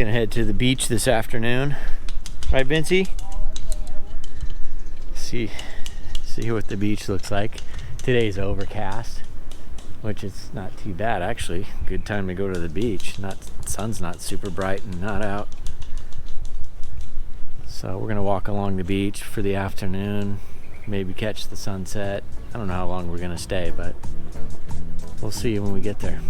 Gonna head to the beach this afternoon, right, Vincey? See what the beach looks like. Today's overcast, which is not too bad actually. Good time to go to the beach. Sun's not super bright and not out. So we're gonna walk along the beach for the afternoon, maybe catch the sunset. I don't know how long we're gonna stay, but we'll see when we get there.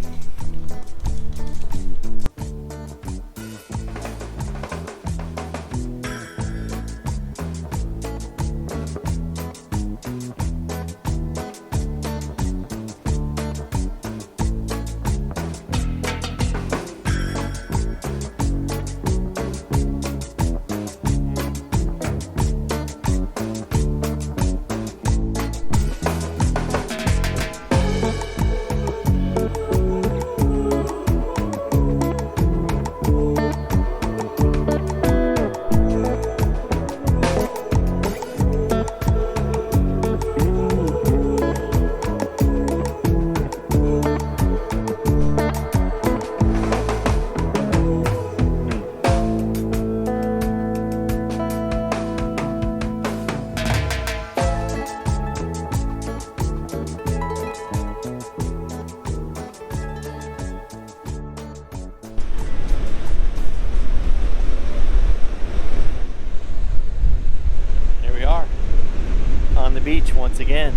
On the beach once again,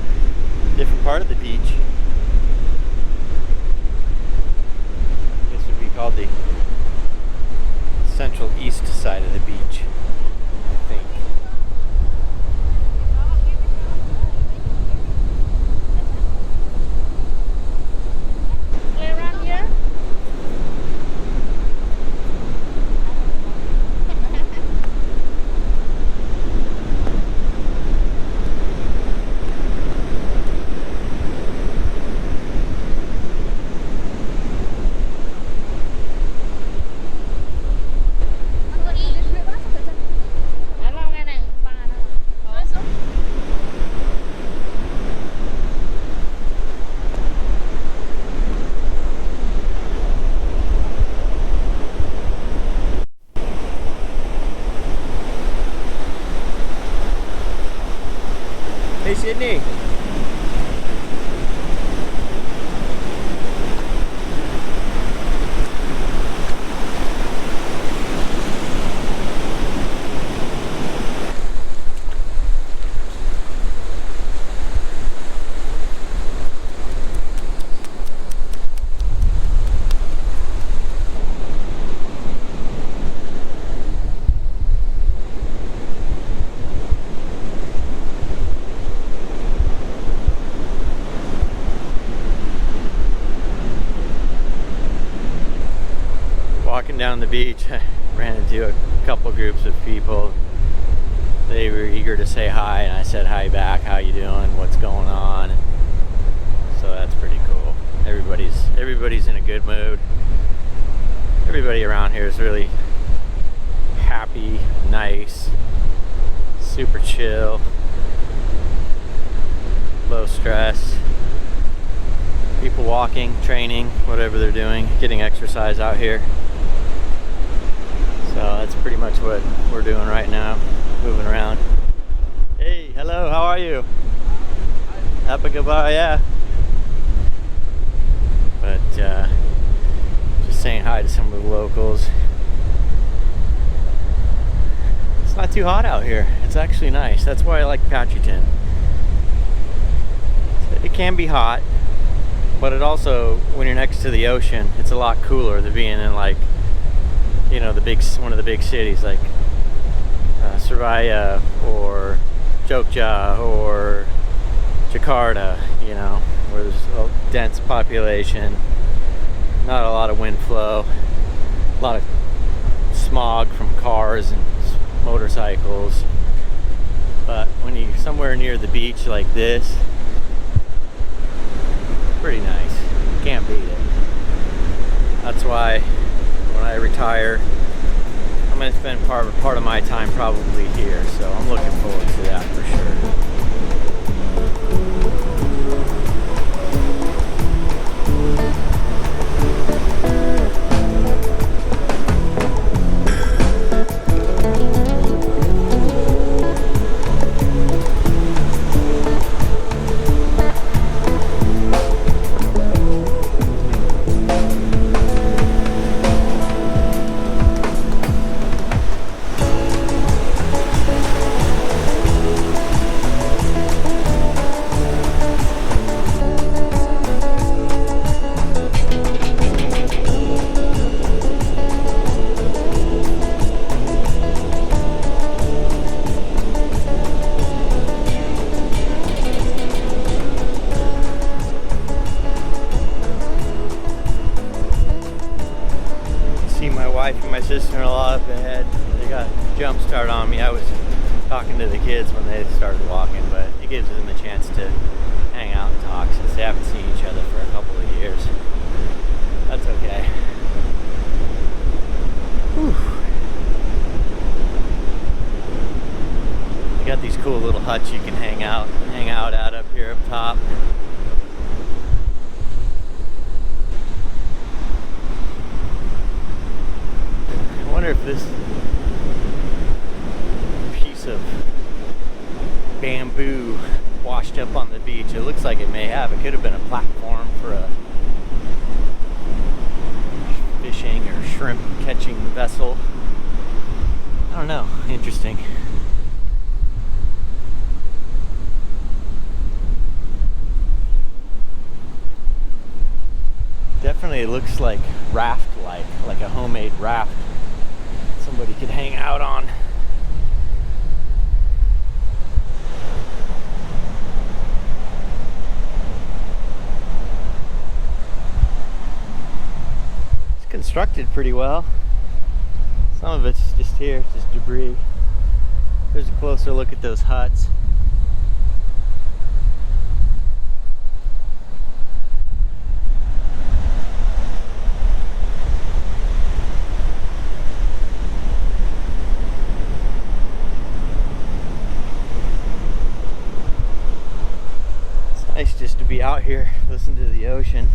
different part of the beach. This would be called the central east side of the beach, I think. Around here? Hey Sydney. Walking down the beach, I ran into a couple groups of people. They were eager to say hi, and I said hi back. How you doing? What's going on? So that's pretty cool. Everybody's in a good mood. Everybody around here is really happy, nice, super chill, low stress. People walking, training, whatever they're doing, getting exercise out here. So that's pretty much what we're doing right now, moving around. Hey, hello, how are you? Apagabaya. But just saying hi to some of the locals. It's not too hot out here. It's actually nice. That's why I like Pacitan. It can be hot, but it also, when you're next to the ocean, it's a lot cooler than being in, like, you know, one of the big cities like Surabaya or Jogja or Jakarta, you know, where there's a dense population, not a lot of wind flow, a lot of smog from cars and motorcycles. But when you're somewhere near the beach like this, pretty nice. Can't beat it. That's why when I retire, I'm going to spend part of my time probably here. So I'm looking forward to that for sure. to the kids when they started walking, but it gives them a chance to hang out and talk since they haven't seen each other for a couple of years. That's okay. Whew. You got these cool little huts you can hang out at up here up top. I wonder if this piece of bamboo washed up on the beach. It looks like it may have. It could have been a platform for a fishing or shrimp catching vessel. I don't know. Interesting. Definitely looks like raft-like, like a homemade raft somebody could hang out on. It's constructed pretty well. Some of it's just here, just debris. There's a closer look at those huts. Nice just to be out here, listen to the ocean.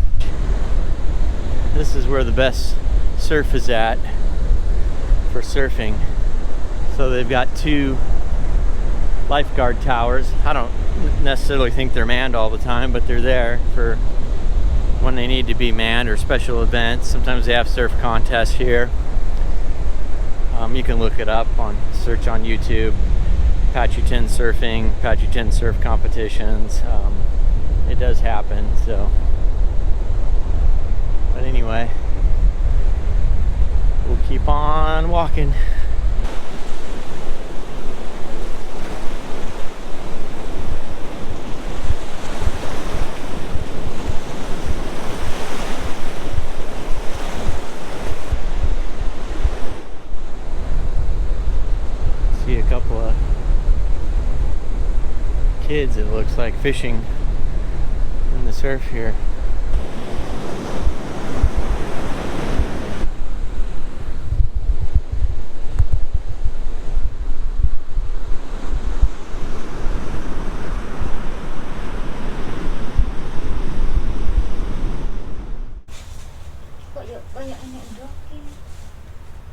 This is where the best surf is at for surfing. So they've got 2 lifeguard towers. I don't necessarily think they're manned all the time, but they're there for when they need to be manned or special events. Sometimes they have surf contests here. You can look it up search on YouTube, Pacitan surfing, Pacitan surf competitions. It does happen, so. But anyway, we'll keep on walking. See a couple of kids, it looks like, fishing in the surf here. Kok yuk banyak anak dokin.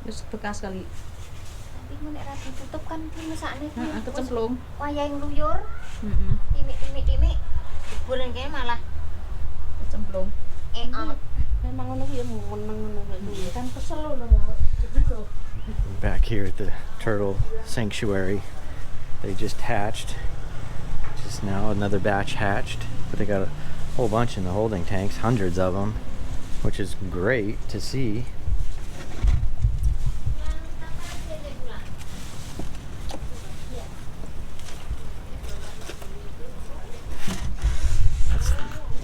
Terus bekas kali. Tapi mau nek ra ditutup kan mesakne iki. Heeh, kecemplung. Wayah ngluyur. Heeh. Timik. Hiburan kene malah Kecemplung. Memang ngono ya ngono kuwi. Kan kesel lho. Back here at the turtle sanctuary, they just hatched. Just now another batch hatched, but they got a whole bunch in the holding tanks, hundreds of them, which is great to see.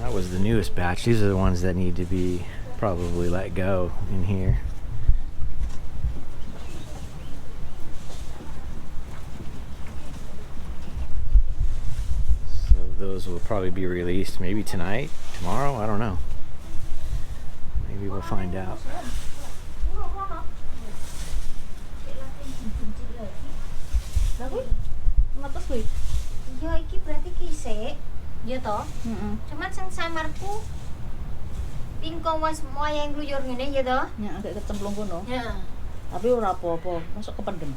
That was the newest batch. These are the ones that need to be probably let go in here. So those will probably be released maybe tonight, tomorrow, I don't know. Maybe we'll find out. Ngatos kuwi. Ya iki berarti kisik. Ya toh? Heeh. Cuman sing samarku tingko wis wayah ngluyur ngene ya toh? Ya agak kecemplung kono. Heeh. Tapi ora apa-apa, masuk kependem.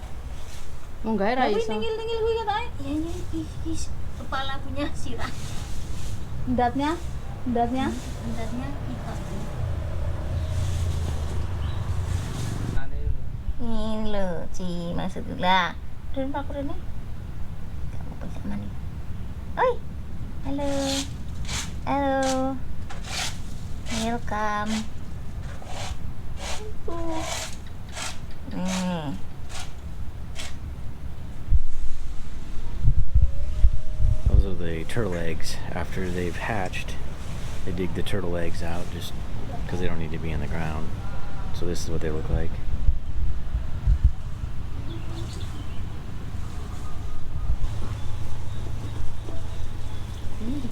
Munggah ra Tapi iso. ningil-ningil kuwi katae. Ya iki kepala punya sirah. Ndatnya? Endatnya kita. Ini loh, Ci, maksudnya. Dan Pak Rene. Kamu pencet mana? Oi. Halo. Welcome. Those are the turtle eggs. After they've hatched, they dig the turtle eggs out just because they don't need to be in the ground. So this is what they look like.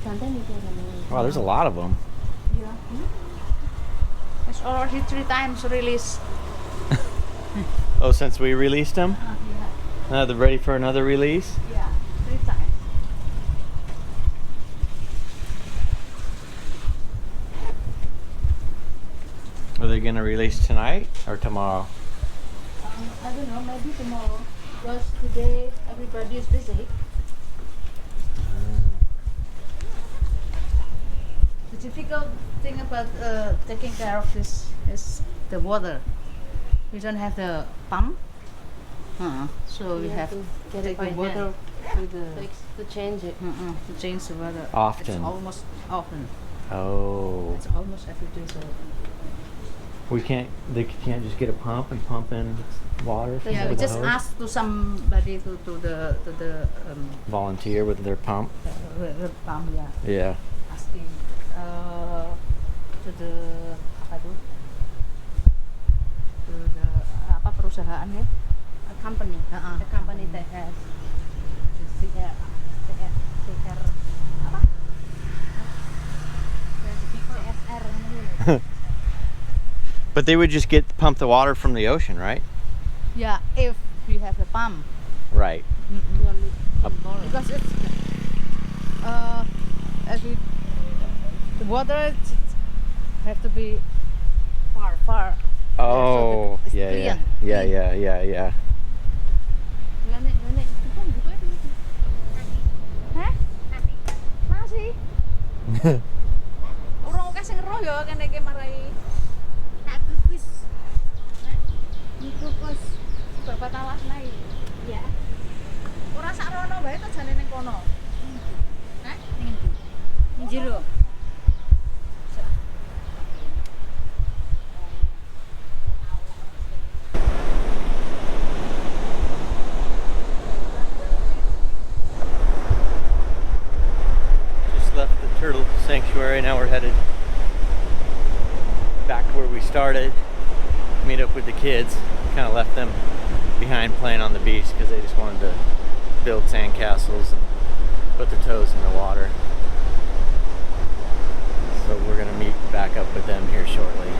Santai nih dia namanya. Wow, there's a lot of them. Yeah. It's already 3 times released. Oh, since we released them? They're ready for another release? Yeah, 3 times. Are they going to release tonight or tomorrow? I don't know, maybe tomorrow. Because today everybody is busy. The difficult thing about taking care of this is the water. We don't have the pump, so we have to to get it take by the water with the to change it. to change the water. Often. It's almost often. Oh. It's almost every day. So They can't just get a pump and pump in water from yeah, we with the just hose? ask to somebody to the Volunteer with their pump? pump, yeah. Yeah. Asking to the apa tuh, to the apa perusahaan ya, A company. A company that has CR apa CSR. But they would just pump the water from the ocean, right? Yeah, if we have the pump, Right. because it's every the water have to be far. Oh, it's yeah, clean. yeah. Nenek itu buka dulu. Hah? Masih? Orang kasih ngeroh ya kene iki marai. Tak kukus. Kukus. Bapak tawas naik. Yeah. Ora sak rono bae to jane ning kono. Hah? Ning ndi? Ning jero. Just left the turtle sanctuary. Now we're headed back where we started. Meet up with the kids. Kind of left them behind playing on the beach because they just wanted to build sandcastles and put their toes in the water. So we're gonna meet back up with them here shortly.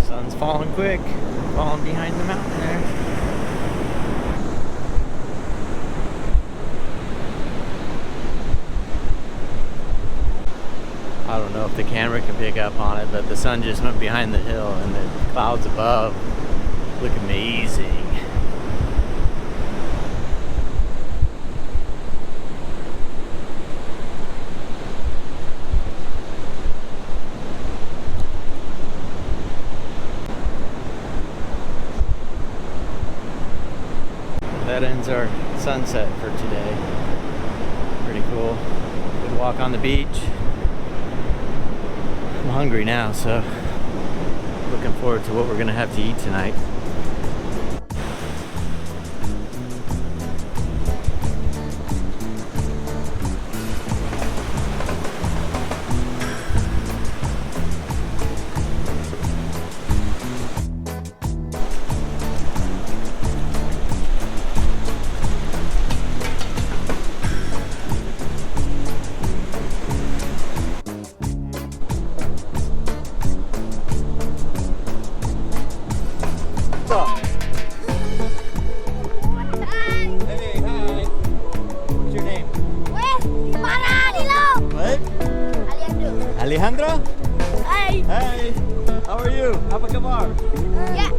Sun's falling quick, falling behind the mountain there. I don't know if the camera can pick up on it, but the sun just went behind the hill and the clouds above look amazing. That ends our sunset for today. Pretty cool. Good walk on the beach. I'm hungry now, so looking forward to what we're gonna have to eat tonight. Hey, hi. What's your name? Weh, di mana nih lo? What? Alejandro. Alejandro? Hai. Hey. How are you? Apa kabar? Ya,